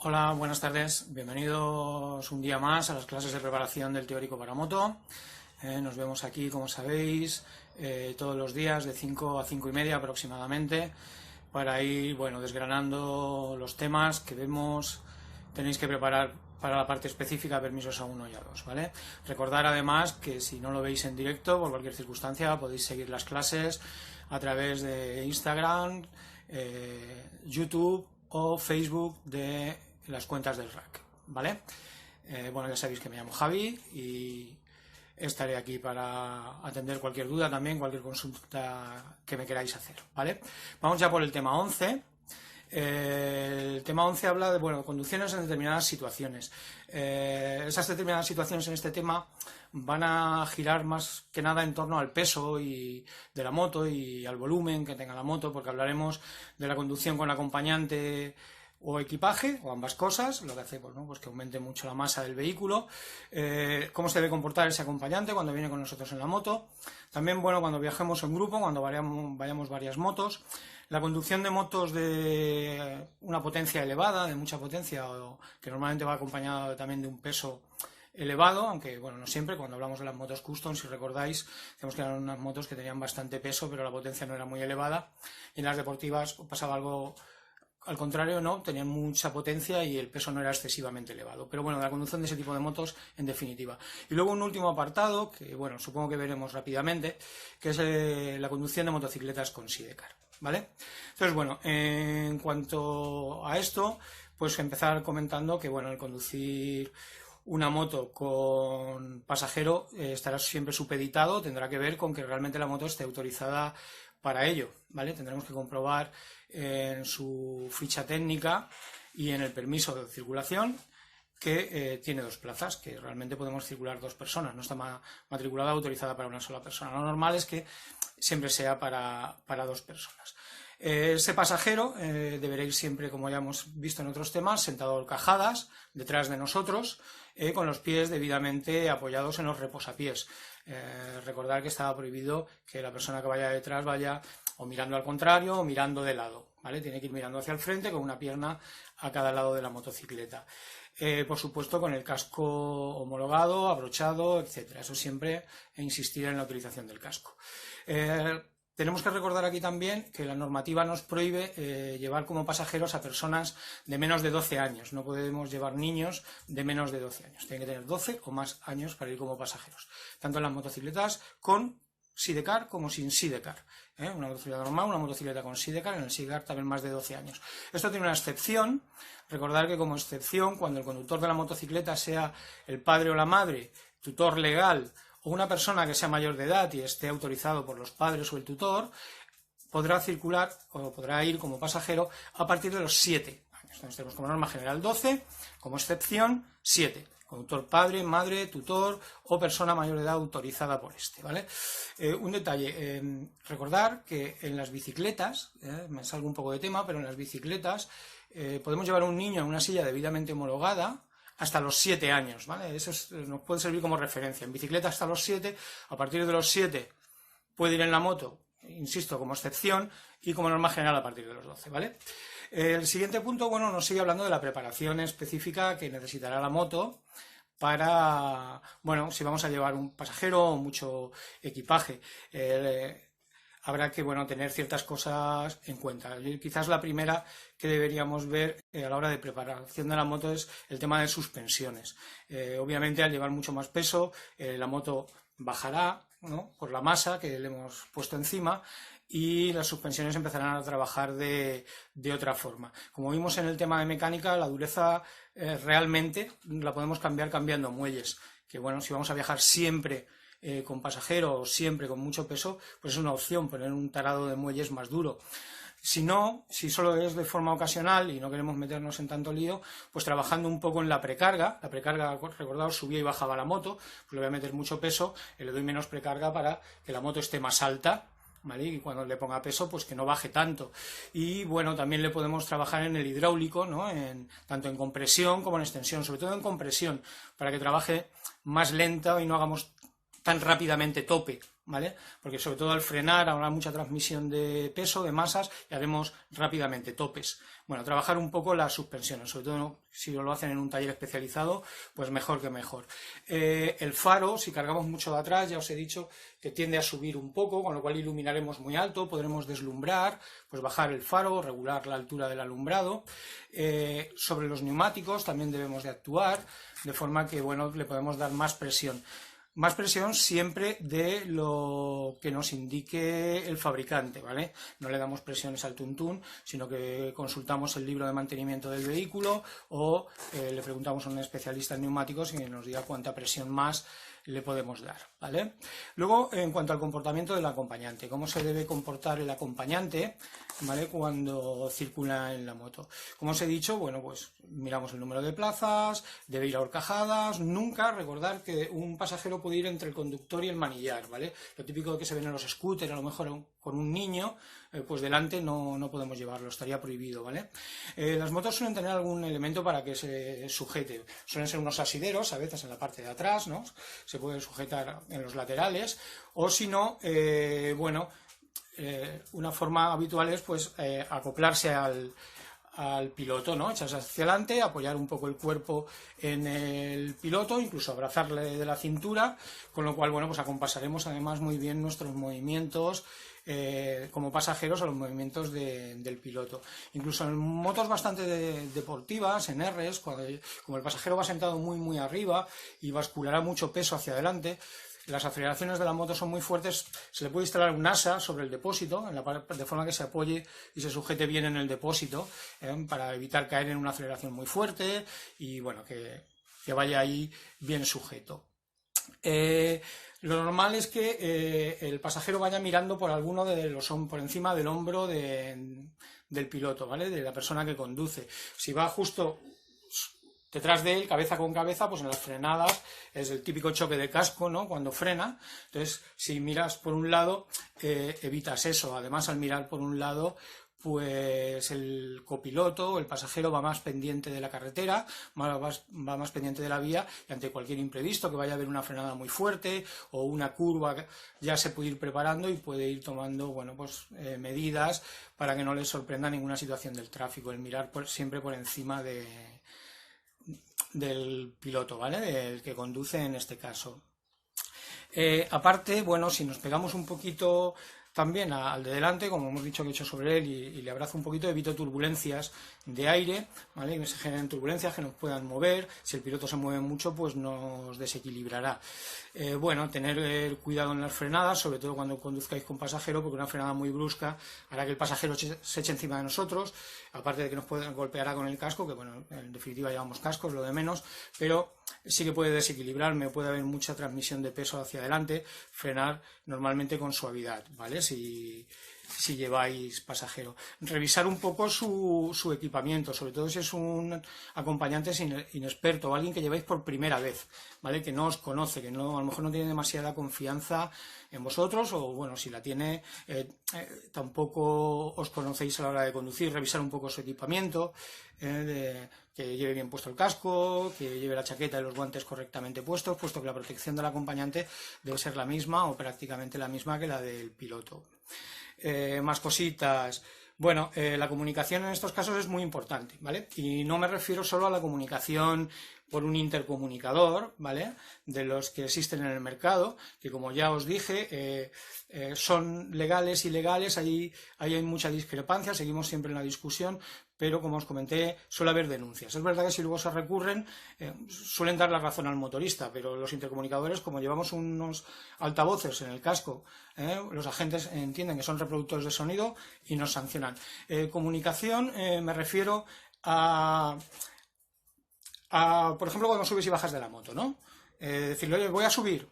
Hola, buenas tardes. Bienvenidos un día más a las clases de preparación del teórico para moto. Nos vemos aquí, como sabéis, todos los días de 5 a 5 y media aproximadamente para ir, desgranando los temas que vemos. Tenéis que preparar para la parte específica permisos A1 y A2, ¿vale? Recordar además que si no lo veis en directo, por cualquier circunstancia, podéis seguir las clases a través de Instagram, YouTube o Facebook de las cuentas del RAC, ¿vale? Ya sabéis que me llamo Javi y estaré aquí para atender cualquier duda también, cualquier consulta que me queráis hacer, ¿vale? Vamos ya por el tema 11. El tema 11 habla de conducciones en determinadas situaciones. Esas determinadas situaciones en este tema van a girar más que nada en torno al peso de la moto y al volumen que tenga la moto, porque hablaremos de la conducción con acompañante o equipaje, o ambas cosas, lo que hace pues que aumente mucho la masa del vehículo, cómo se debe comportar ese acompañante cuando viene con nosotros en la moto, también cuando viajemos en grupo, cuando vayamos varias motos, la conducción de motos de una potencia elevada, de mucha potencia, que normalmente va acompañada también de un peso elevado, aunque no siempre. Cuando hablamos de las motos custom, si recordáis, tenemos que eran unas motos que tenían bastante peso, pero la potencia no era muy elevada, y en las deportivas pasaba algo al contrario, no, tenían mucha potencia y el peso no era excesivamente elevado. Pero la conducción de ese tipo de motos, en definitiva. Y luego un último apartado, que supongo que veremos rápidamente, que es la conducción de motocicletas con sidecar, ¿vale? Entonces, en cuanto a esto, pues empezar comentando que, el conducir una moto con pasajero estará siempre supeditado, tendrá que ver con que realmente la moto esté autorizada para ello, ¿vale? Tendremos que comprobar en su ficha técnica y en el permiso de circulación que tiene 2 plazas, que realmente podemos circular 2 personas, no está matriculada autorizada para una sola persona. Lo normal es que siempre sea para 2 personas. Ese pasajero deberá ir siempre, como ya hemos visto en otros temas, sentado a horcajadas detrás de nosotros, con los pies debidamente apoyados en los reposapiés. Recordar que estaba prohibido que la persona que vaya detrás vaya o mirando al contrario o mirando de lado, ¿vale? Tiene que ir mirando hacia el frente con una pierna a cada lado de la motocicleta. Por supuesto, con el casco homologado, abrochado, etcétera. Eso siempre insistir en la utilización del casco. Tenemos que recordar aquí también que la normativa nos prohíbe llevar como pasajeros a personas de menos de 12 años. No podemos llevar niños de menos de 12 años. Tienen que tener 12 o más años para ir como pasajeros. Tanto en las motocicletas con sidecar como sin sidecar. Una motocicleta normal, una motocicleta con sidecar, en el sidecar también más de 12 años. Esto tiene una excepción. Recordar que como excepción, cuando el conductor de la motocicleta sea el padre o la madre, tutor legal, o una persona que sea mayor de edad y esté autorizado por los padres o el tutor, podrá circular o podrá ir como pasajero a partir de los 7 años. Entonces tenemos como norma general 12, como excepción 7. Conductor padre, madre, tutor o persona mayor de edad autorizada por este, ¿vale? Un detalle, recordar que en las bicicletas, me salgo un poco de tema, pero en las bicicletas podemos llevar a un niño en una silla debidamente homologada hasta los 7 años, ¿vale? Eso nos puede servir como referencia. En bicicleta hasta los 7, a partir de los 7 puede ir en la moto, insisto, como excepción, y como norma general a partir de los 12, ¿vale? El siguiente punto, nos sigue hablando de la preparación específica que necesitará la moto para, si vamos a llevar un pasajero o mucho equipaje. Habrá que tener ciertas cosas en cuenta. Quizás la primera que deberíamos ver a la hora de preparación de la moto es el tema de suspensiones. Obviamente, al llevar mucho más peso, la moto bajará, ¿no?, por la masa que le hemos puesto encima, y las suspensiones empezarán a trabajar de otra forma. Como vimos en el tema de mecánica, la dureza realmente la podemos cambiar cambiando muelles, que si vamos a viajar siempre con pasajero o siempre con mucho peso, pues es una opción poner un tarado de muelles más duro. Si no, si solo es de forma ocasional y no queremos meternos en tanto lío, pues trabajando un poco en la precarga, recordaos, subía y bajaba la moto, pues le voy a meter mucho peso y le doy menos precarga para que la moto esté más alta, ¿vale? Y cuando le ponga peso, pues que no baje tanto. Y también le podemos trabajar en el hidráulico, ¿no?, tanto en compresión como en extensión, sobre todo en compresión, para que trabaje más lenta y no hagamos tan rápidamente tope, ¿vale? Porque sobre todo al frenar habrá mucha transmisión de peso, de masas, y haremos rápidamente topes. Bueno, trabajar un poco las suspensiones, sobre todo si lo hacen en un taller especializado, pues mejor que mejor. El faro, si cargamos mucho de atrás, ya os he dicho que tiende a subir un poco, con lo cual iluminaremos muy alto, podremos deslumbrar, pues bajar el faro, regular la altura del alumbrado. Sobre los neumáticos también debemos de actuar, de forma que, bueno, le podemos dar más presión. Más presión siempre de lo que nos indique el fabricante, ¿vale? No le damos presiones al tuntún, sino que consultamos el libro de mantenimiento del vehículo o le preguntamos a un especialista en neumáticos y nos diga cuánta presión más le podemos dar, ¿vale? Luego, en cuanto al comportamiento del acompañante, cómo se debe comportar el acompañante, ¿vale?, cuando circula en la moto. Como os he dicho, bueno, pues miramos el número de plazas, debe ir a horcajadas, nunca recordar que un pasajero puede ir entre el conductor y el manillar, ¿vale? Lo típico que se ven en los scooters, a lo mejor con un niño, pues delante no podemos llevarlo, estaría prohibido, ¿vale? Las motos suelen tener algún elemento para que se sujete, suelen ser unos asideros, a veces en la parte de atrás, ¿no? Se puede sujetar en los laterales, o si no, bueno, una forma habitual es pues acoplarse al piloto, ¿no? Echarse hacia adelante, apoyar un poco el cuerpo en el piloto, incluso abrazarle de la cintura, con lo cual, bueno, pues acompasaremos además muy bien nuestros movimientos como pasajeros a los movimientos del piloto. Incluso en motos bastante deportivas, en Rs, como el pasajero va sentado muy arriba y basculará mucho peso hacia adelante, las aceleraciones de la moto son muy fuertes, se le puede instalar un asa sobre el depósito, de forma que se apoye y se sujete bien en el depósito, para evitar caer en una aceleración muy fuerte y, bueno, que vaya ahí bien sujeto. Lo normal es que el pasajero vaya mirando por alguno de por encima del hombro del piloto, ¿vale?, de la persona que conduce. Si va justo detrás de él, cabeza con cabeza, pues en las frenadas es el típico choque de casco, ¿no?, cuando frena. Entonces, si miras por un lado, evitas eso. Además, al mirar por un lado, pues el copiloto, el pasajero, va más pendiente de la carretera, va más pendiente de la vía, y ante cualquier imprevisto, que vaya a haber una frenada muy fuerte o una curva, ya se puede ir preparando y puede ir tomando, bueno, pues medidas para que no le sorprenda ninguna situación del tráfico, el mirar siempre por encima del piloto, ¿vale?, del que conduce en este caso. Aparte, bueno, si nos pegamos un poquito también al de delante, como hemos dicho que he hecho sobre él y le abrazo un poquito, evito turbulencias de aire, ¿vale?, que se generen turbulencias que nos puedan mover. Si el piloto se mueve mucho, pues nos desequilibrará. Bueno, tener cuidado en las frenadas, sobre todo cuando conduzcáis con pasajero, porque una frenada muy brusca hará que el pasajero se eche encima de nosotros, aparte de que nos golpeará con el casco, que, bueno, en definitiva llevamos cascos, lo de menos, pero sí que puede desequilibrarme, puede haber mucha transmisión de peso hacia adelante. Frenar normalmente con suavidad, ¿vale?, si lleváis pasajero. Revisar un poco su equipamiento, sobre todo si es un acompañante inexperto o alguien que lleváis por primera vez, ¿vale?, que no os conoce, que a lo mejor no tiene demasiada confianza en vosotros, o, bueno, si la tiene, tampoco os conocéis a la hora de conducir. Revisar un poco su equipamiento, que lleve bien puesto el casco, que lleve la chaqueta y los guantes correctamente puestos, puesto que la protección del acompañante debe ser la misma o prácticamente la misma que la del piloto. Más cositas. Bueno, la comunicación en estos casos es muy importante, ¿vale? Y no me refiero solo a la comunicación por un intercomunicador, ¿vale?, de los que existen en el mercado, que, como ya os dije, son legales, ilegales, ahí hay mucha discrepancia, seguimos siempre en la discusión, pero, como os comenté, suele haber denuncias. Es verdad que si luego se recurren, suelen dar la razón al motorista, pero los intercomunicadores, como llevamos unos altavoces en el casco, los agentes entienden que son reproductores de sonido y nos sancionan. Comunicación, me refiero a, por ejemplo, cuando subes y bajas de la moto, ¿no? Decirle, oye, voy a subir,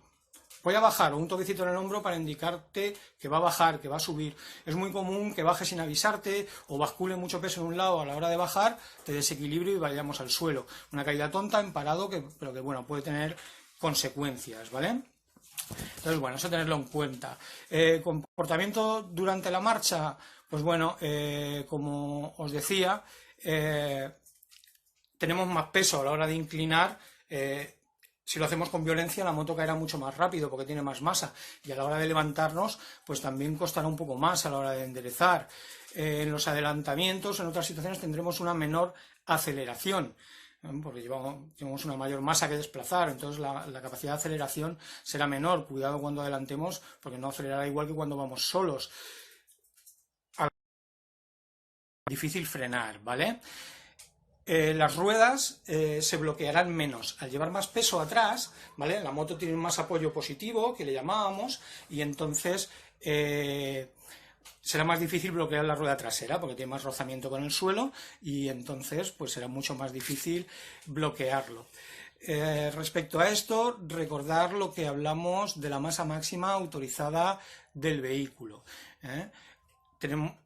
voy a bajar, o un toquecito en el hombro para indicarte que va a bajar, que va a subir. Es muy común que baje sin avisarte o bascule mucho peso en un lado a la hora de bajar, te desequilibre y vayamos al suelo. Una caída tonta en parado, pero que, bueno, puede tener consecuencias, ¿vale? Entonces, bueno, eso tenerlo en cuenta. Comportamiento durante la marcha, pues bueno, como os decía, tenemos más peso a la hora de inclinar. si lo hacemos con violencia, la moto caerá mucho más rápido porque tiene más masa y a la hora de levantarnos, pues también costará un poco más a la hora de enderezar. En los adelantamientos, en otras situaciones, tendremos una menor aceleración, porque llevamos una mayor masa que desplazar, entonces la capacidad de aceleración será menor. Cuidado cuando adelantemos, porque no acelerará igual que cuando vamos solos. Difícil frenar, ¿vale? Las ruedas se bloquearán menos. Al llevar más peso atrás, ¿vale? La moto tiene más apoyo positivo, que le llamábamos, y entonces será más difícil bloquear la rueda trasera, porque tiene más rozamiento con el suelo, y entonces pues será mucho más difícil bloquearlo. Respecto a esto, recordar lo que hablamos de la masa máxima autorizada del vehículo,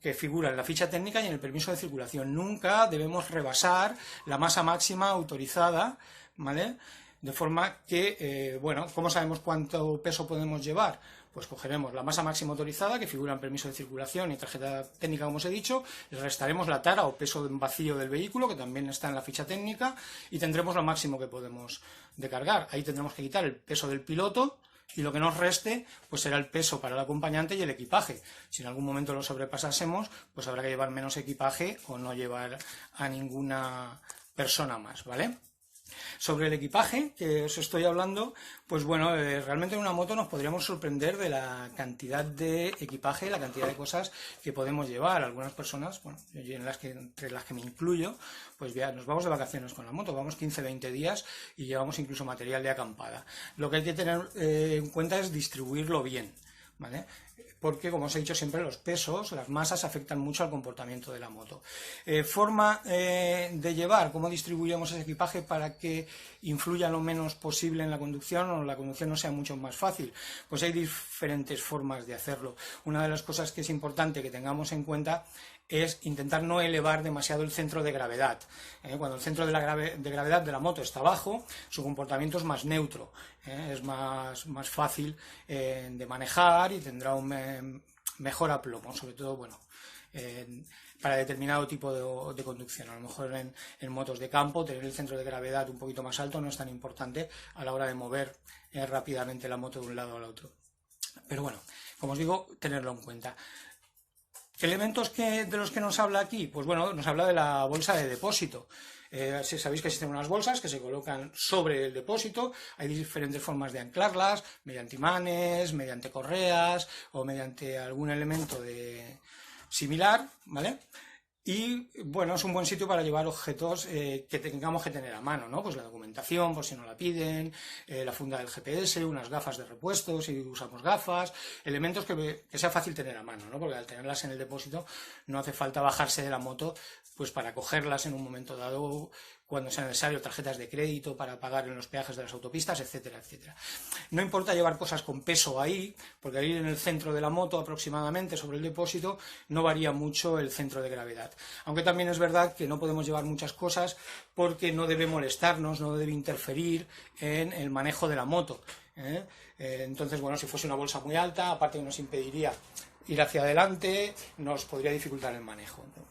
que figura en la ficha técnica y en el permiso de circulación. Nunca debemos rebasar la masa máxima autorizada, ¿vale? De forma que, bueno, ¿cómo sabemos cuánto peso podemos llevar? Pues cogeremos la masa máxima autorizada, que figura en permiso de circulación y tarjeta técnica, como os he dicho, le restaremos la tara o peso vacío del vehículo, que también está en la ficha técnica, y tendremos lo máximo que podemos de cargar. Ahí tendremos que quitar el peso del piloto, y lo que nos reste pues será el peso para el acompañante y el equipaje. Si en algún momento lo sobrepasásemos, pues habrá que llevar menos equipaje o no llevar a ninguna persona más, ¿vale? Sobre el equipaje que os estoy hablando, pues bueno, realmente en una moto nos podríamos sorprender de la cantidad de equipaje, la cantidad de cosas que podemos llevar. Algunas personas, bueno, entre las que me incluyo, pues ya nos vamos de vacaciones con la moto, vamos 15-20 días y llevamos incluso material de acampada. Lo que hay que tener en cuenta es distribuirlo bien, ¿vale? Porque, como os he dicho siempre, los pesos, las masas afectan mucho al comportamiento de la moto. Forma de llevar, cómo distribuimos ese equipaje para que influya lo menos posible en la conducción o la conducción no sea mucho más fácil. Pues hay diferentes formas de hacerlo. Una de las cosas que es importante que tengamos en cuenta es intentar no elevar demasiado el centro de gravedad. Cuando el centro de gravedad de la moto está bajo, su comportamiento es más neutro, es más fácil de manejar y tendrá un mejor aplomo, sobre todo, bueno, para determinado tipo de conducción. A lo mejor en motos de campo tener el centro de gravedad un poquito más alto no es tan importante a la hora de mover rápidamente la moto de un lado al otro. Pero bueno, como os digo, tenerlo en cuenta. ¿Qué elementos de los que nos habla aquí? Pues bueno, nos habla de la bolsa de depósito. Si sabéis que existen unas bolsas que se colocan sobre el depósito, hay diferentes formas de anclarlas, mediante imanes, mediante correas o mediante algún elemento similar, ¿vale? Y bueno, es un buen sitio para llevar objetos que tengamos que tener a mano, ¿no? Pues la documentación, por si no la piden, la funda del GPS, unas gafas de repuesto, si usamos gafas, elementos que sea fácil tener a mano, ¿no? Porque al tenerlas en el depósito no hace falta bajarse de la moto pues para cogerlas en un momento dado cuando sea necesario, tarjetas de crédito para pagar en los peajes de las autopistas, etcétera, etcétera. No importa llevar cosas con peso ahí, porque ahí en el centro de la moto aproximadamente, sobre el depósito, no varía mucho el centro de gravedad. Aunque también es verdad que no podemos llevar muchas cosas porque no debe molestarnos, no debe interferir en el manejo de la moto. Entonces, bueno, si fuese una bolsa muy alta, aparte que nos impediría ir hacia adelante, nos podría dificultar el manejo, ¿no?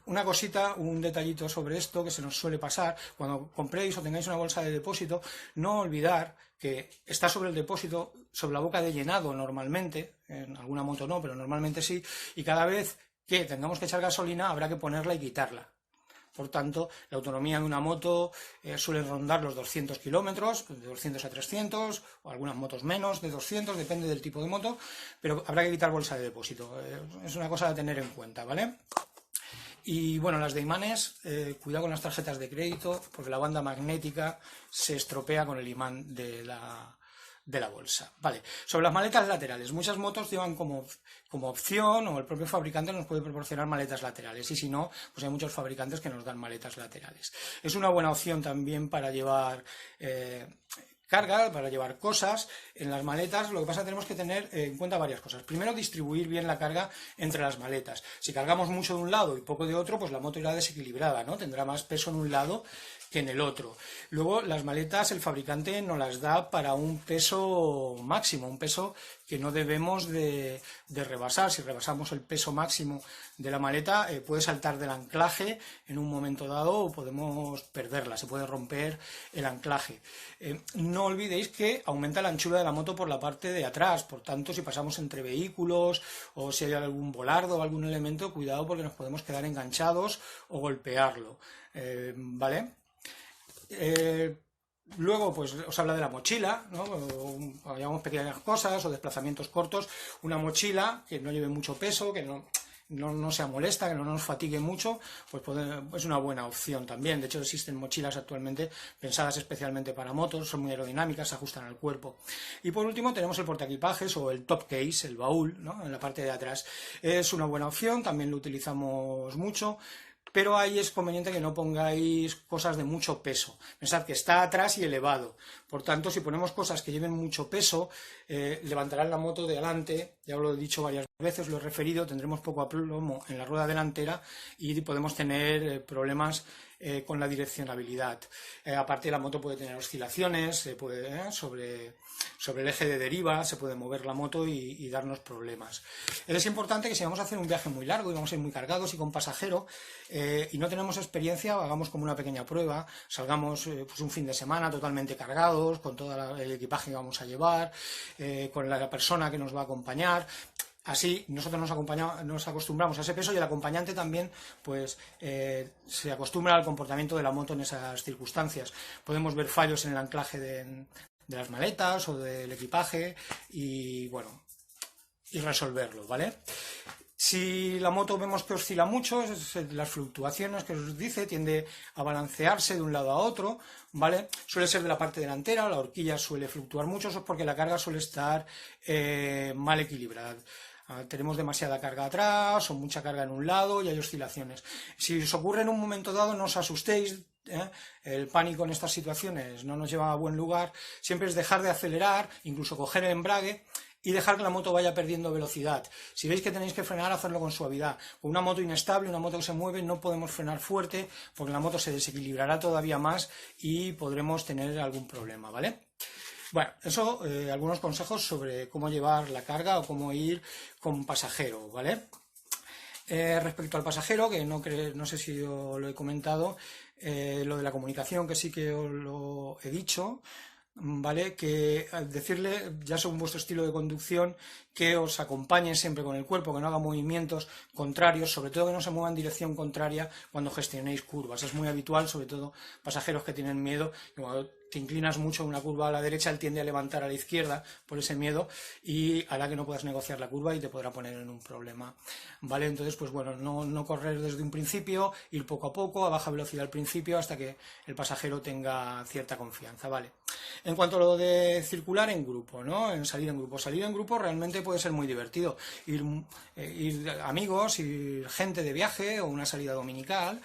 Una cosita, un detallito sobre esto que se nos suele pasar, cuando compréis o tengáis una bolsa de depósito, no olvidar que está sobre el depósito, sobre la boca de llenado normalmente, en alguna moto no, pero normalmente sí, y cada vez que tengamos que echar gasolina habrá que ponerla y quitarla. Por tanto, la autonomía de una moto suele rondar los 200 kilómetros, de 200 a 300, o algunas motos menos, de 200, depende del tipo de moto, pero habrá que quitar bolsa de depósito. Es una cosa a tener en cuenta, ¿vale? Y bueno, las de imanes, cuidado con las tarjetas de crédito, porque la banda magnética se estropea con el imán de la bolsa. Vale, sobre las maletas laterales, muchas motos llevan como opción, o el propio fabricante nos puede proporcionar maletas laterales, y si no, pues hay muchos fabricantes que nos dan maletas laterales. Es una buena opción también para llevar carga, para llevar cosas en las maletas. Lo que pasa es que tenemos que tener en cuenta varias cosas. Primero, distribuir bien la carga entre las maletas. Si cargamos mucho de un lado y poco de otro, pues la moto irá desequilibrada, ¿no? Tendrá más peso en un lado que en el otro. Luego, las maletas el fabricante nos las da para un peso máximo, un peso que no debemos de rebasar. Si rebasamos el peso máximo de la maleta, puede saltar del anclaje en un momento dado o podemos perderla, se puede romper el anclaje. No olvidéis que aumenta la anchura de la moto por la parte de atrás, por tanto, si pasamos entre vehículos o si hay algún volardo o algún elemento, cuidado porque nos podemos quedar enganchados o golpearlo, ¿vale? Luego, pues os habla de la mochila, ¿no? O llamamos pequeñas cosas o desplazamientos cortos. Una mochila que no lleve mucho peso, que no sea molesta, que no nos fatigue mucho, pues es una buena opción también. De hecho, existen mochilas actualmente pensadas especialmente para motos, son muy aerodinámicas, se ajustan al cuerpo. Y por último tenemos el portaequipajes o el top case, el baúl, ¿no? En la parte de atrás. Es una buena opción, también lo utilizamos mucho. Pero ahí es conveniente que no pongáis cosas de mucho peso. Pensad que está atrás y elevado. Por tanto, si ponemos cosas que lleven mucho peso, levantarán la moto de adelante. Ya os lo he dicho varias veces, lo he referido, tendremos poco aplomo en la rueda delantera y podemos tener problemas con la direccionabilidad. Aparte, la moto puede tener oscilaciones, sobre el eje de deriva, se puede mover la moto y darnos problemas. Es importante que si vamos a hacer un viaje muy largo y vamos a ir muy cargados y con pasajero y no tenemos experiencia, hagamos como una pequeña prueba, salgamos pues un fin de semana totalmente cargados, con todo el equipaje que vamos a llevar, con la persona que nos va a acompañar. Así nosotros nos acostumbramos a ese peso y el acompañante también pues se acostumbra al comportamiento de la moto en esas circunstancias. Podemos ver fallos en el anclaje de las maletas o del equipaje y bueno, y resolverlo, ¿vale? Si la moto vemos que oscila mucho, las fluctuaciones que os dice, tiende a balancearse de un lado a otro, ¿vale? Suele ser de la parte delantera, la horquilla suele fluctuar mucho, eso es porque la carga suele estar mal equilibrada. Tenemos demasiada carga atrás o mucha carga en un lado y hay oscilaciones. Si os ocurre en un momento dado, no os asustéis, el pánico en estas situaciones no nos lleva a buen lugar, siempre es dejar de acelerar, incluso coger el embrague y dejar que la moto vaya perdiendo velocidad. Si veis que tenéis que frenar, hacerlo con suavidad. Con una moto inestable, una moto que se mueve, no podemos frenar fuerte porque la moto se desequilibrará todavía más y podremos tener algún problema, ¿vale? Bueno, eso, algunos consejos sobre cómo llevar la carga o cómo ir con pasajero, ¿vale? Respecto al pasajero, que no sé si os lo he comentado, lo de la comunicación, que sí que os lo he dicho, ¿vale? Que decirle, ya según vuestro estilo de conducción, que os acompañe siempre con el cuerpo, que no haga movimientos contrarios, sobre todo que no se mueva en dirección contraria cuando gestionéis curvas. Es muy habitual, sobre todo pasajeros que tienen miedo, que cuando te inclinas mucho en una curva a la derecha, él tiende a levantar a la izquierda por ese miedo y hará que no puedas negociar la curva y te podrá poner en un problema, ¿vale? Entonces, pues bueno, no correr desde un principio, ir poco a poco, a baja velocidad al principio, hasta que el pasajero tenga cierta confianza, ¿vale? En cuanto a lo de circular en grupo, ¿no? Salir en grupo realmente puede ser muy divertido. Ir amigos, ir gente de viaje o una salida dominical,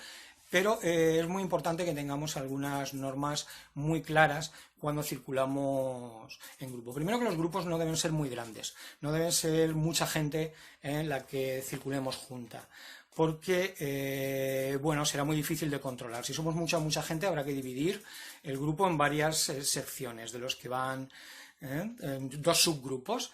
pero es muy importante que tengamos algunas normas muy claras cuando circulamos en grupo. Primero, que los grupos no deben ser muy grandes, no deben ser mucha gente en la que circulemos junta, porque bueno, será muy difícil de controlar. Si somos mucha gente, habrá que dividir el grupo en varias secciones, de los que van en dos subgrupos.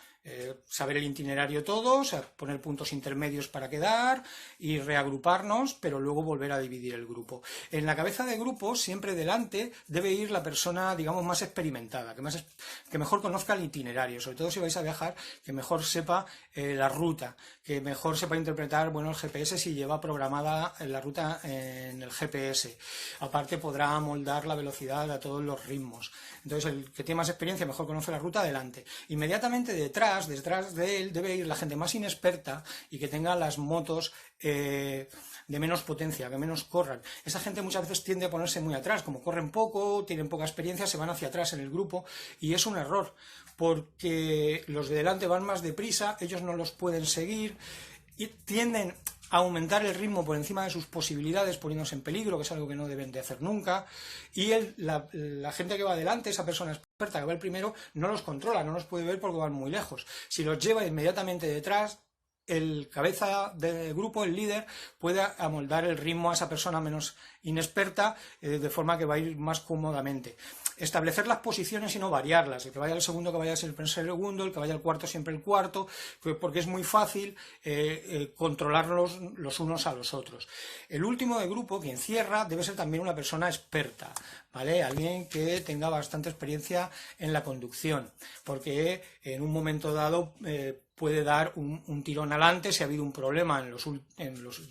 Saber el itinerario todos, poner puntos intermedios para quedar y reagruparnos, pero luego volver a dividir el grupo. En la cabeza de grupo, siempre delante, debe ir la persona, digamos, más experimentada, que mejor conozca el itinerario, sobre todo si vais a viajar, que mejor sepa la ruta, que mejor sepa interpretar, bueno, el GPS si lleva programada la ruta en el GPS. Aparte, podrá moldar la velocidad a todos los ritmos. Entonces, el que tiene más experiencia, mejor conoce la ruta, adelante. Inmediatamente detrás de él debe ir la gente más inexperta y que tenga las motos de menos potencia, que menos corran. Esa gente muchas veces tiende a ponerse muy atrás, como corren poco, tienen poca experiencia, se van hacia atrás en el grupo y es un error, porque los de delante van más deprisa, ellos no los pueden seguir y tienden a aumentar el ritmo por encima de sus posibilidades, poniéndose en peligro, que es algo que no deben de hacer nunca, y la gente que va adelante, esa persona experta que va el primero, no los controla, no los puede ver porque van muy lejos. Si los lleva inmediatamente detrás, el cabeza de grupo, el líder, puede amoldar el ritmo a esa persona menos inexperta, de forma que va a ir más cómodamente. Establecer las posiciones y no variarlas, el que vaya al segundo que vaya a ser el segundo, el que vaya al cuarto siempre el cuarto, porque es muy fácil controlarlos los unos a los otros. El último de grupo, quien cierra, debe ser también una persona experta, ¿vale? Alguien que tenga bastante experiencia en la conducción, porque en un momento dado puede dar un tirón adelante si ha habido un problema en los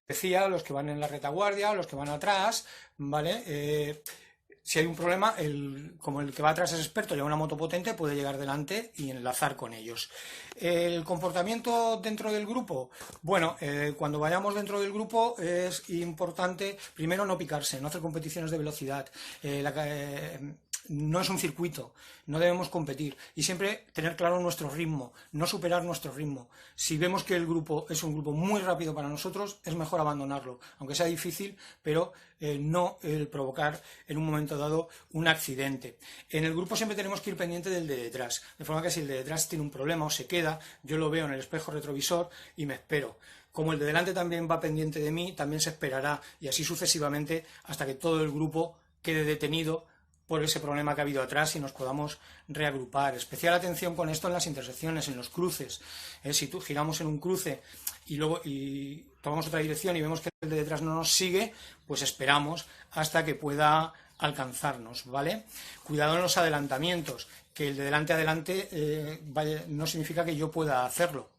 decía, los que van en la retaguardia, los que van atrás, ¿vale? Si hay un problema, como el que va atrás es experto, lleva una moto potente, puede llegar delante y enlazar con ellos. El comportamiento dentro del grupo, bueno, cuando vayamos dentro del grupo es importante, primero, no picarse, no hacer competiciones de velocidad. No es un circuito, no debemos competir y siempre tener claro nuestro ritmo, no superar nuestro ritmo. Si vemos que el grupo es un grupo muy rápido para nosotros, es mejor abandonarlo, aunque sea difícil, pero no provocar en un momento dado un accidente. En el grupo siempre tenemos que ir pendiente del de detrás, de forma que si el de detrás tiene un problema o se queda, yo lo veo en el espejo retrovisor y me espero. Como el de delante también va pendiente de mí, también se esperará y así sucesivamente hasta que todo el grupo quede detenido por ese problema que ha habido atrás y nos podamos reagrupar. Especial atención con esto en las intersecciones, en los cruces. Si giramos en un cruce y luego tomamos otra dirección y vemos que el de detrás no nos sigue, pues esperamos hasta que pueda alcanzarnos, ¿vale? Cuidado en los adelantamientos, que el de delante adelante no significa que yo pueda hacerlo.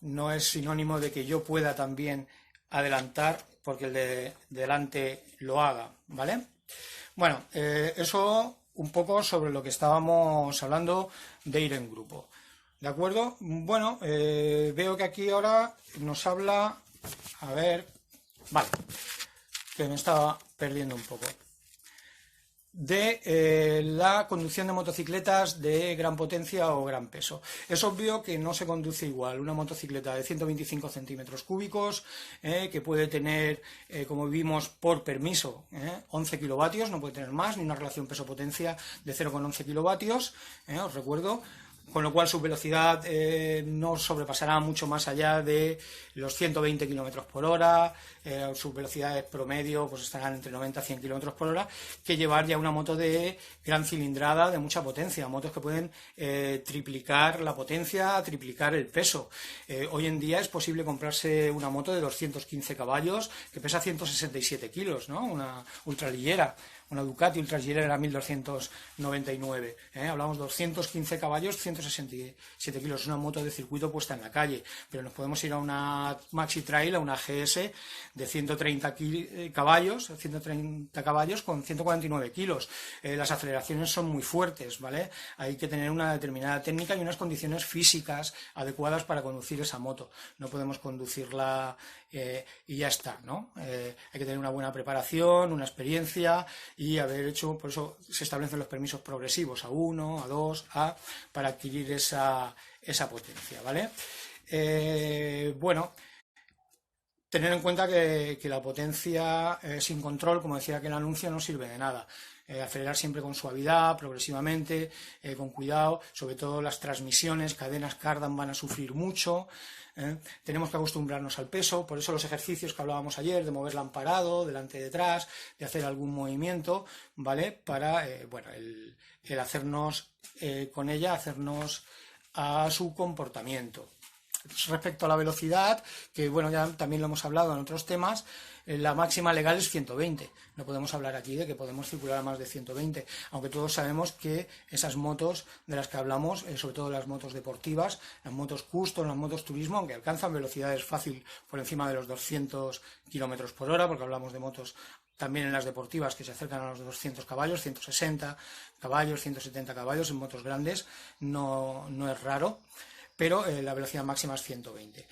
No es sinónimo de que yo pueda también adelantar porque el de delante lo haga, ¿vale? Bueno, eso un poco sobre lo que estábamos hablando de ir en grupo, ¿de acuerdo? Bueno, veo que aquí ahora nos habla, a ver, vale, que me estaba perdiendo un poco, de la conducción de motocicletas de gran potencia o gran peso. Es obvio que no se conduce igual una motocicleta de 125 centímetros cúbicos, que puede tener, como vimos por permiso, 11 kilovatios, no puede tener más, ni una relación peso-potencia de 0,11 kilovatios, os recuerdo, con lo cual su velocidad no sobrepasará mucho más allá de los 120 km por hora, sus velocidades promedio pues estarán entre 90 y 100 km por hora, que llevar ya una moto de gran cilindrada de mucha potencia, motos que pueden triplicar la potencia, triplicar el peso. Hoy en día es posible comprarse una moto de 215 caballos que pesa 167 kilos, ¿no? Una ultraliviera. Una Ducati Ultraliviera era 1299, hablamos de 215 caballos, 167 kilos, una moto de circuito puesta en la calle, pero nos podemos ir a una Maxi Trail, a una GS de 130 caballos con 149 kilos. Las aceleraciones son muy fuertes, ¿vale? Hay que tener una determinada técnica y unas condiciones físicas adecuadas para conducir esa moto. No podemos conducirla y ya está, ¿no? Hay que tener una buena preparación, una experiencia y haber hecho, por eso se establecen los permisos progresivos A1, A2, A, para adquirir esa potencia, ¿vale? Bueno, tener en cuenta que la potencia sin control, como decía aquel anuncio, no sirve de nada. Acelerar siempre con suavidad, progresivamente, con cuidado, sobre todo las transmisiones, cadenas cardan van a sufrir mucho. Tenemos que acostumbrarnos al peso, por eso los ejercicios que hablábamos ayer, de moverla en parado, delante y detrás, de hacer algún movimiento, ¿vale? Para, bueno, el hacernos con ella, hacernos a su comportamiento. Respecto a la velocidad, que bueno, ya también lo hemos hablado en otros temas, la máxima legal es 120. No podemos hablar aquí de que podemos circular a más de 120, aunque todos sabemos que esas motos de las que hablamos, sobre todo las motos deportivas, las motos custom, las motos turismo, aunque alcanzan velocidades fácil por encima de los 200 km por hora, porque hablamos de motos también en las deportivas que se acercan a los 200 caballos, 160 caballos, 170 caballos, en motos grandes no es raro, pero la velocidad máxima es 120.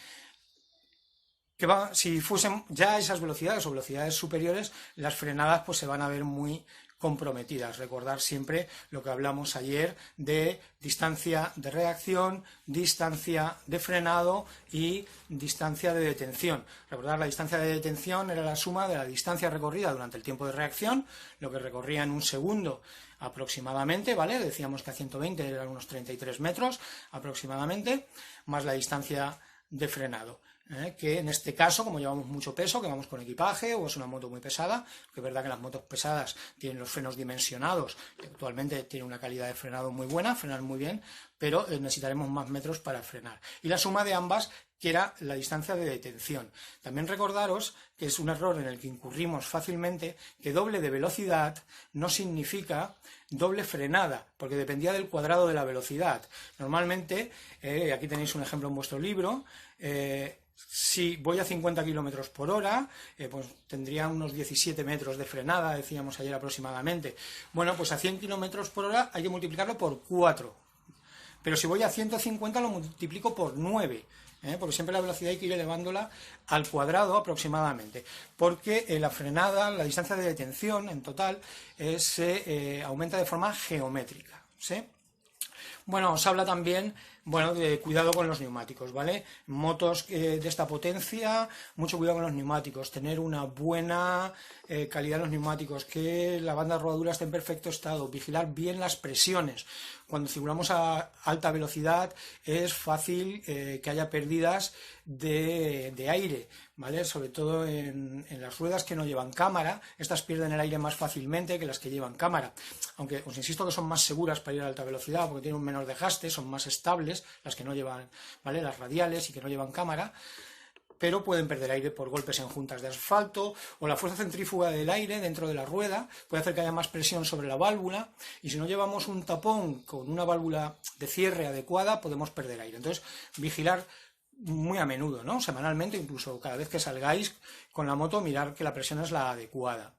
Si fuesen ya esas velocidades o velocidades superiores, las frenadas pues se van a ver muy comprometidas. Recordar siempre lo que hablamos ayer de distancia de reacción, distancia de frenado y distancia de detención. Recordar, la distancia de detención era la suma de la distancia recorrida durante el tiempo de reacción, lo que recorría en un segundo aproximadamente, ¿vale? Decíamos que a 120 eran unos 33 metros aproximadamente, más la distancia de frenado. Que en este caso, como llevamos mucho peso, que vamos con equipaje o es una moto muy pesada, que es verdad que las motos pesadas tienen los frenos dimensionados, que actualmente tienen una calidad de frenado muy buena, frenan muy bien, pero necesitaremos más metros para frenar. Y la suma de ambas, que era la distancia de detención. También recordaros que es un error en el que incurrimos fácilmente, que doble de velocidad no significa doble frenada, porque dependía del cuadrado de la velocidad. Normalmente, aquí tenéis un ejemplo en vuestro libro, si voy a 50 km por hora, pues tendría unos 17 metros de frenada, decíamos ayer aproximadamente. Bueno, pues a 100 km por hora hay que multiplicarlo por 4. Pero si voy a 150 lo multiplico por 9. Porque siempre la velocidad hay que ir elevándola al cuadrado aproximadamente. Porque la frenada, la distancia de detención en total, se aumenta de forma geométrica, ¿sí? Bueno, os habla también, bueno, de cuidado con los neumáticos, ¿vale? Motos de esta potencia, mucho cuidado con los neumáticos, tener una buena calidad de los neumáticos, que la banda de rodadura esté en perfecto estado, vigilar bien las presiones. Cuando circulamos a alta velocidad es fácil que haya pérdidas de aire, ¿vale? Sobre todo en las ruedas que no llevan cámara, estas pierden el aire más fácilmente que las que llevan cámara, aunque os insisto que son más seguras para ir a alta velocidad porque tienen un menor desgaste, son más estables las que no llevan, ¿vale? Las radiales y que no llevan cámara, pero pueden perder aire por golpes en juntas de asfalto, o la fuerza centrífuga del aire dentro de la rueda puede hacer que haya más presión sobre la válvula, y si no llevamos un tapón con una válvula de cierre adecuada podemos perder aire. Entonces, vigilar muy a menudo, ¿no? Semanalmente, incluso cada vez que salgáis con la moto, mirar que la presión es la adecuada.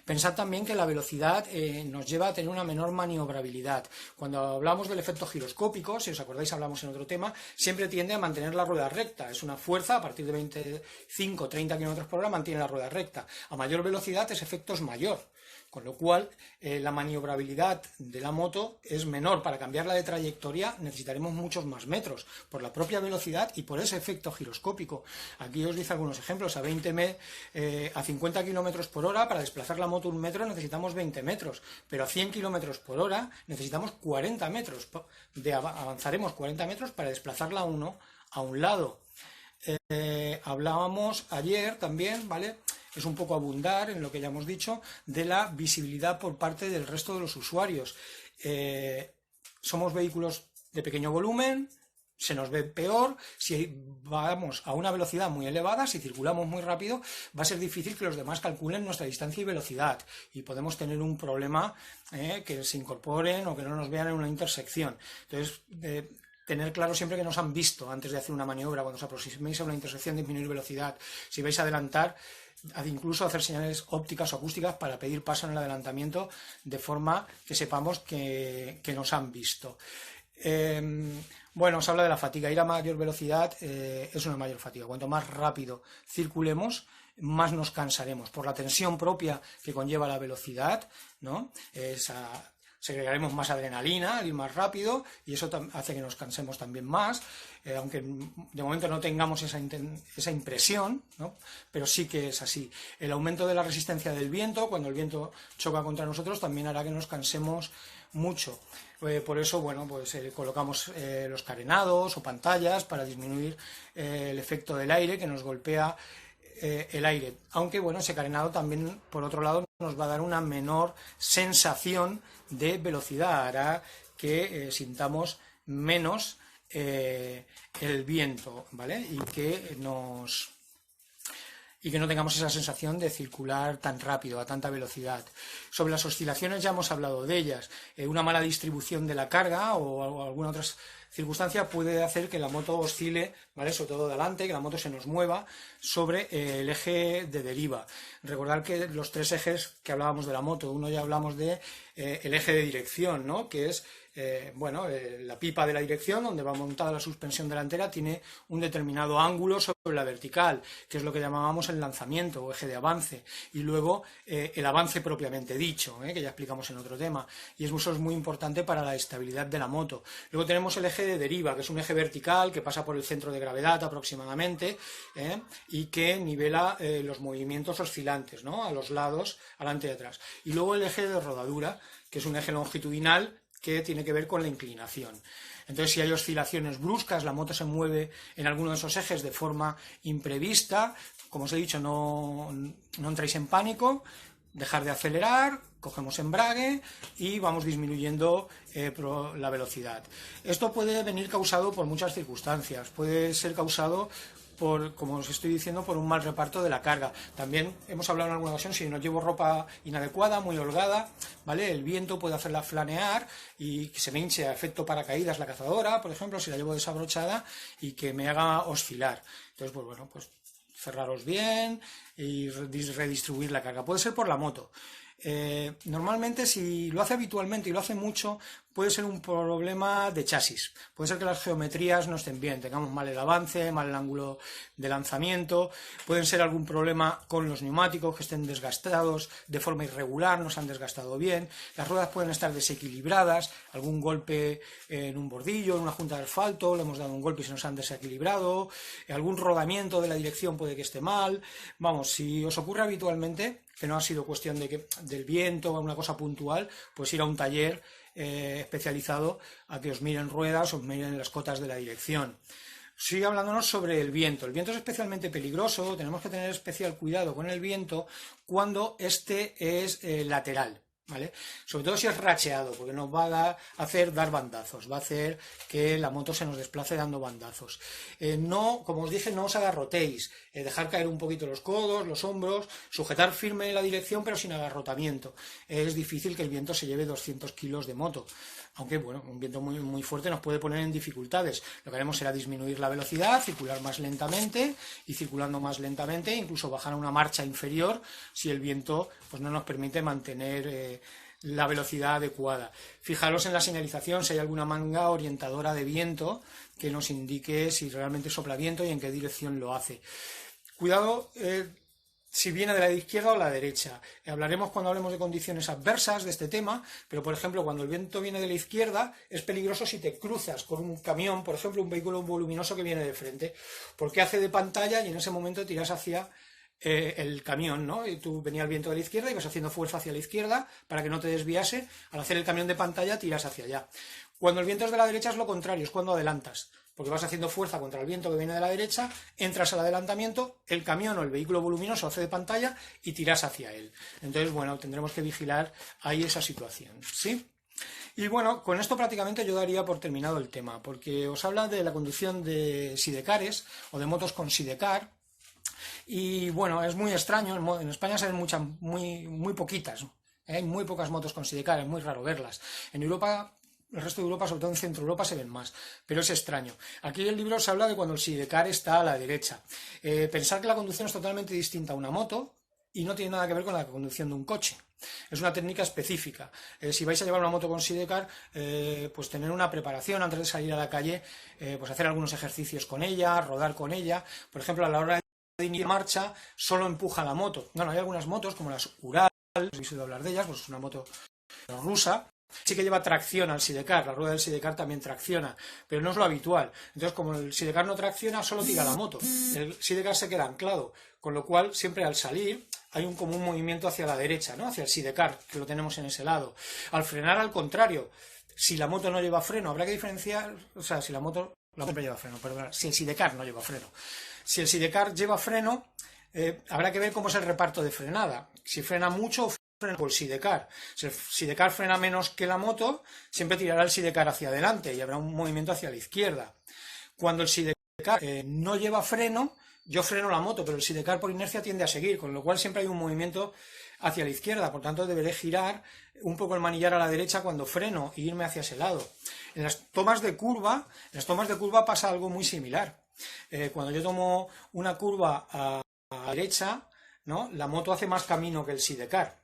Pensad también que la velocidad nos lleva a tener una menor maniobrabilidad. Cuando hablamos del efecto giroscópico, si os acordáis hablamos en otro tema, siempre tiende a mantener la rueda recta. Es una fuerza, a partir de 25-30 km por hora mantiene la rueda recta. A mayor velocidad ese efecto es mayor, con lo cual la maniobrabilidad de la moto es menor. Para cambiarla de trayectoria necesitaremos muchos más metros, por la propia velocidad y por ese efecto giroscópico. Aquí os dice algunos ejemplos. A 50 km por hora, para desplazar la moto 1 metro necesitamos 20 metros, pero a 100 km por hora necesitamos 40 metros. Avanzaremos 40 metros para desplazarla a un lado. Hablábamos ayer también, ¿vale? Es un poco abundar en lo que ya hemos dicho de la visibilidad por parte del resto de los usuarios. Somos vehículos de pequeño volumen, se nos ve peor. Si vamos a una velocidad muy elevada, si circulamos muy rápido, va a ser difícil que los demás calculen nuestra distancia y velocidad, y podemos tener un problema que se incorporen o que no nos vean en una intersección. Entonces, tener claro siempre que nos han visto antes de hacer una maniobra. Cuando os aproximéis a una intersección, disminuir velocidad. Si vais a adelantar, incluso hacer señales ópticas o acústicas para pedir paso en el adelantamiento, de forma que sepamos que nos han visto. Bueno, os habla de la fatiga. Ir a mayor velocidad es una mayor fatiga. Cuanto más rápido circulemos, más nos cansaremos por la tensión propia que conlleva la velocidad, ¿no? Segregaremos más adrenalina al ir más rápido, y eso hace que nos cansemos también más, aunque de momento no tengamos esa impresión, ¿no? Pero sí que es así. El aumento de la resistencia del viento, cuando el viento choca contra nosotros, también hará que nos cansemos mucho. Por eso, bueno, pues colocamos los carenados o pantallas para disminuir el efecto del aire que nos golpea el aire. Aunque, bueno, ese carenado también, por otro lado, nos va a dar una menor sensación de velocidad, hará que sintamos menos el viento, ¿vale? Y que no tengamos esa sensación de circular tan rápido, a tanta velocidad. Sobre las oscilaciones ya hemos hablado de ellas. Una mala distribución de la carga o alguna otra circunstancia puede hacer que la moto oscile, ¿vale? Sobre todo de adelante, que la moto se nos mueva sobre el eje de deriva. Recordad que los 3 ejes que hablábamos de la moto, uno ya hablamos de el eje de dirección, ¿no? Que es la pipa de la dirección, donde va montada la suspensión delantera, tiene un determinado ángulo sobre la vertical, que es lo que llamábamos el lanzamiento o eje de avance, y luego el avance propiamente dicho, que ya explicamos en otro tema, y eso es muy importante para la estabilidad de la moto. Luego tenemos el eje de deriva, que es un eje vertical que pasa por el centro de gravedad aproximadamente, y que nivela los movimientos oscilantes, ¿no?, a los lados, adelante y atrás. Y luego el eje de rodadura, que es un eje longitudinal que tiene que ver con la inclinación. Entonces, si hay oscilaciones bruscas, la moto se mueve en alguno de esos ejes de forma imprevista, como os he dicho, no entréis en pánico, dejar de acelerar, cogemos embrague y vamos disminuyendo la velocidad. Esto puede venir causado por muchas circunstancias, puede ser causado por, como os estoy diciendo, por un mal reparto de la carga. También hemos hablado en alguna ocasión, si no llevo ropa inadecuada, muy holgada, ¿vale?, el viento puede hacerla flanear y que se me hinche a efecto paracaídas la cazadora, por ejemplo, si la llevo desabrochada, y que me haga oscilar. Entonces, pues bueno, pues cerraros bien y redistribuir la carga. Puede ser por la moto. Normalmente, si lo hace habitualmente y lo hace mucho, puede ser un problema de chasis. Puede ser que las geometrías no estén bien, tengamos mal el avance, mal el ángulo de lanzamiento. Pueden ser algún problema con los neumáticos, que estén desgastados de forma irregular, no se han desgastado bien. Las ruedas pueden estar desequilibradas, algún golpe en un bordillo, en una junta de asfalto, le hemos dado un golpe y se nos han desequilibrado. Algún rodamiento de la dirección puede que esté mal. Vamos, si os ocurre habitualmente, que no ha sido cuestión del viento o una cosa puntual, pues ir a un taller especializado a que os miren ruedas, os miren las cotas de la dirección. Sigue hablándonos sobre el viento. El viento es especialmente peligroso, tenemos que tener especial cuidado con el viento cuando este es lateral, ¿vale? Sobre todo si es racheado, porque nos va a hacer dar bandazos, va a hacer que la moto se nos desplace dando bandazos. No, como os dije, no os agarrotéis, dejar caer un poquito los codos, los hombros, sujetar firme la dirección pero sin agarrotamiento. Es difícil que el viento se lleve 200 kilos de moto, aunque bueno, un viento muy, muy fuerte nos puede poner en dificultades. Lo que haremos será disminuir la velocidad, circular más lentamente, y circulando más lentamente, incluso bajar a una marcha inferior si el viento pues no nos permite mantener la velocidad adecuada. Fijaros en la señalización si hay alguna manga orientadora de viento que nos indique si realmente sopla viento y en qué dirección lo hace. Cuidado si viene de la izquierda o la derecha. Hablaremos cuando hablemos de condiciones adversas de este tema, pero por ejemplo cuando el viento viene de la izquierda es peligroso si te cruzas con un camión, por ejemplo un vehículo voluminoso que viene de frente, porque hace de pantalla y en ese momento tiras hacia el camión, ¿no? Y tú venía el viento de la izquierda y vas haciendo fuerza hacia la izquierda para que no te desviase. Al hacer el camión de pantalla tiras hacia allá. Cuando el viento es de la derecha es lo contrario, es cuando adelantas, porque vas haciendo fuerza contra el viento que viene de la derecha, entras al adelantamiento, el camión o el vehículo voluminoso hace de pantalla y tiras hacia él. Entonces, bueno, tendremos que vigilar ahí esa situación, ¿sí? Y bueno, con esto prácticamente yo daría por terminado el tema, porque os habla de la conducción de sidecares o de motos con sidecar. Y bueno, es muy extraño, en España se ven muy poquitas, ¿no? Hay muy pocas motos con sidecar, es muy raro verlas. En Europa, el resto de Europa, sobre todo en Centro Europa, se ven más, pero es extraño. Aquí el libro se habla de cuando el sidecar está a la derecha. Pensar que la conducción es totalmente distinta a una moto y no tiene nada que ver con la conducción de un coche. Es una técnica específica. Si vais a llevar una moto con sidecar, pues tener una preparación antes de salir a la calle, pues hacer algunos ejercicios con ella, rodar con ella. Por ejemplo, a la hora de iniciar marcha, solo empuja la moto. Bueno, hay algunas motos, como las Ural, habéis oído hablar de ellas, pues es una moto rusa, sí que lleva tracción al sidecar, la rueda del sidecar también tracciona, pero no es lo habitual. Entonces, como el sidecar no tracciona, solo tira la moto. El sidecar se queda anclado, con lo cual siempre al salir hay un movimiento hacia la derecha, ¿no? Hacia el sidecar, que lo tenemos en ese lado. Al frenar, al contrario, si la moto no lleva freno, habrá que diferenciar, o sea, si la moto siempre lleva freno, perdón, si el sidecar no lleva freno. Si el sidecar lleva freno, habrá que ver cómo es el reparto de frenada. Si frena mucho o frena por el sidecar. Si el sidecar frena menos que la moto, siempre tirará el sidecar hacia adelante y habrá un movimiento hacia la izquierda. Cuando el sidecar no lleva freno, yo freno la moto, pero el sidecar por inercia tiende a seguir, con lo cual siempre hay un movimiento hacia la izquierda, por tanto deberé girar un poco el manillar a la derecha cuando freno y irme hacia ese lado. En las tomas de curva pasa algo muy similar. Cuando yo tomo una curva a la derecha, ¿no?, la moto hace más camino que el sidecar.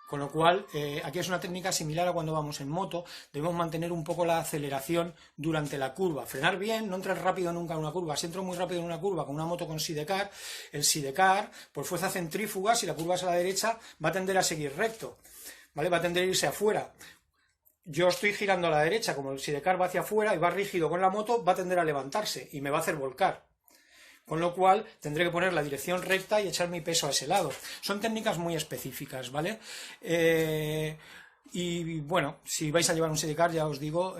Con lo cual, aquí es una técnica similar a cuando vamos en moto, debemos mantener un poco la aceleración durante la curva, frenar bien, no entrar rápido nunca en una curva. Si entro muy rápido en una curva con una moto con sidecar, el sidecar, por fuerza centrífuga, si la curva es a la derecha, va a tender a seguir recto, ¿vale? Va a tender a irse afuera. Yo estoy girando a la derecha, como el sidecar va hacia afuera y va rígido con la moto, va a tender a levantarse y me va a hacer volcar. Con lo cual tendré que poner la dirección recta y echar mi peso a ese lado. Son técnicas muy específicas, ¿vale? Y bueno, si vais a llevar un sidecar, ya os digo,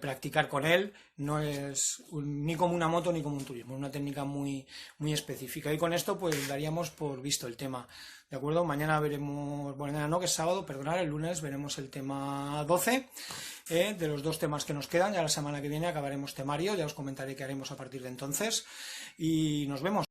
practicar con él no es ni como una moto ni como un turismo, es una técnica muy, muy específica. Y con esto pues daríamos por visto el tema, ¿de acuerdo? Mañana veremos, bueno, mañana no, que es sábado, perdonad, el lunes veremos el tema 12, de los 2 temas que nos quedan. Ya la semana que viene acabaremos temario, ya os comentaré qué haremos a partir de entonces y nos vemos.